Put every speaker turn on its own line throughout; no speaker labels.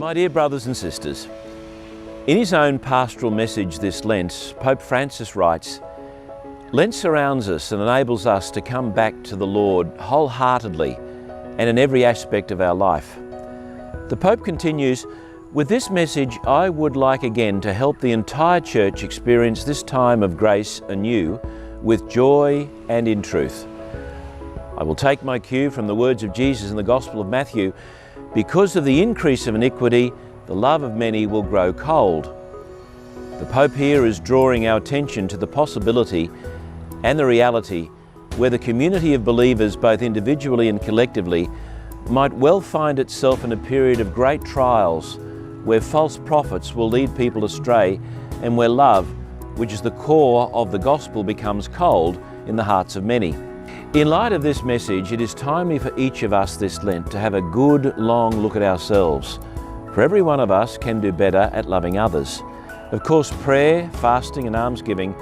My dear brothers and sisters, in his own pastoral message this Lent, Pope Francis writes, "Lent surrounds us and enables us to come back to the Lord wholeheartedly and in every aspect of our life." The Pope continues, "With this message, I would like again to help the entire Church experience this time of grace anew with joy and in truth. I will take my cue from the words of Jesus in the Gospel of Matthew. Because of the increase of iniquity, the love of many will grow cold." The Pope here is drawing our attention to the possibility and the reality where the community of believers, both individually and collectively, might well find itself in a period of great trials where false prophets will lead people astray and where love, which is the core of the gospel, becomes cold in the hearts of many. In light of this message, it is timely for each of us this Lent to have a good, long look at ourselves. For every one of us can do better at loving others. Of course, prayer, fasting and almsgiving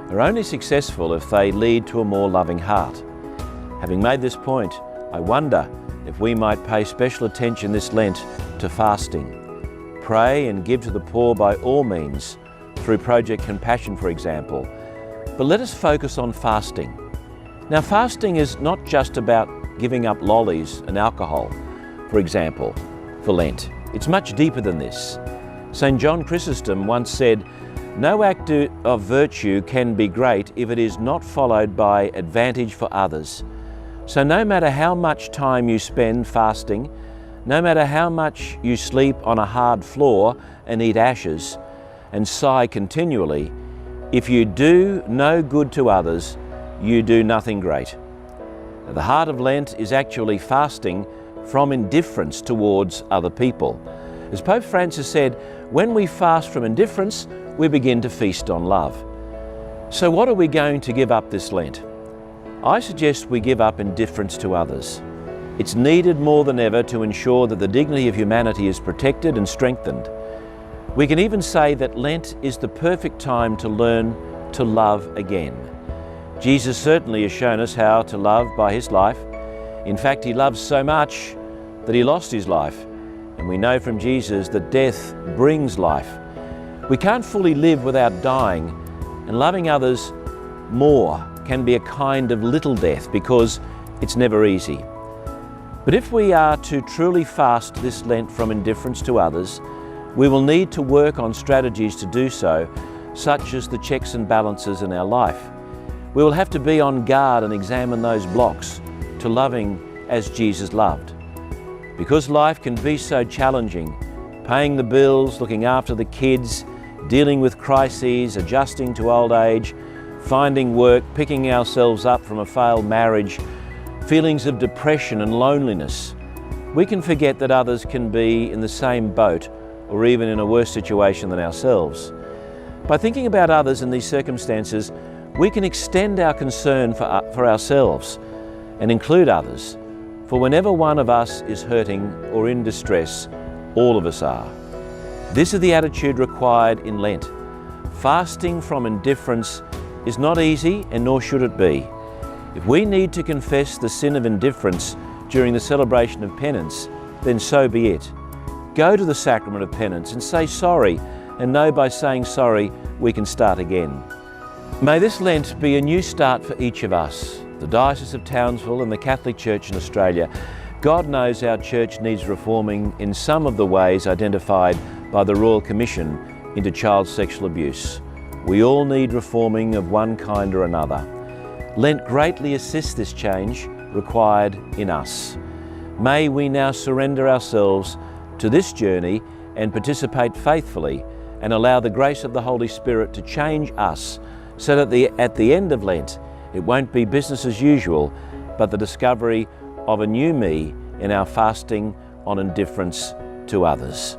are only successful if they lead to a more loving heart. Having made this point, I wonder if we might pay special attention this Lent to fasting. Pray and give to the poor by all means, through Project Compassion, for example. But let us focus on fasting. Now, fasting is not just about giving up lollies and alcohol, for example, for Lent. It's much deeper than this. St. John Chrysostom once said, "No act of virtue can be great if it is not followed by advantage for others." So no matter how much time you spend fasting, no matter how much you sleep on a hard floor and eat ashes and sigh continually, if you do no good to others, you do nothing great. The heart of Lent is actually fasting from indifference towards other people. As Pope Francis said, when we fast from indifference, we begin to feast on love. So what are we going to give up this Lent? I suggest we give up indifference to others. It's needed more than ever to ensure that the dignity of humanity is protected and strengthened. We can even say that Lent is the perfect time to learn to love again. Jesus certainly has shown us how to love by his life. In fact, he loved so much that he lost his life. And we know from Jesus that death brings life. We can't fully live without dying, and loving others more can be a kind of little death because it's never easy. But if we are to truly fast this Lent from indifference to others, we will need to work on strategies to do so, such as the checks and balances in our life. We will have to be on guard and examine those blocks to loving as Jesus loved. Because life can be so challenging, paying the bills, looking after the kids, dealing with crises, adjusting to old age, finding work, picking ourselves up from a failed marriage, feelings of depression and loneliness, we can forget that others can be in the same boat or even in a worse situation than ourselves. By thinking about others in these circumstances, we can extend our concern for ourselves and include others, for whenever one of us is hurting or in distress, all of us are. This is the attitude required in Lent. Fasting from indifference is not easy, and nor should it be. If we need to confess the sin of indifference during the celebration of penance, then so be it. Go to the sacrament of penance and say sorry, and know by saying sorry we can start again. May this Lent be a new start for each of us, the Diocese of Townsville and the Catholic Church in Australia. God knows our Church needs reforming in some of the ways identified by the Royal Commission into child sexual abuse. We all need reforming of one kind or another. Lent greatly assists this change required in us. May we now surrender ourselves to this journey and participate faithfully and allow the grace of the Holy Spirit to change us so that at the end of Lent, it won't be business as usual, but the discovery of a new me in our fasting on indifference to others.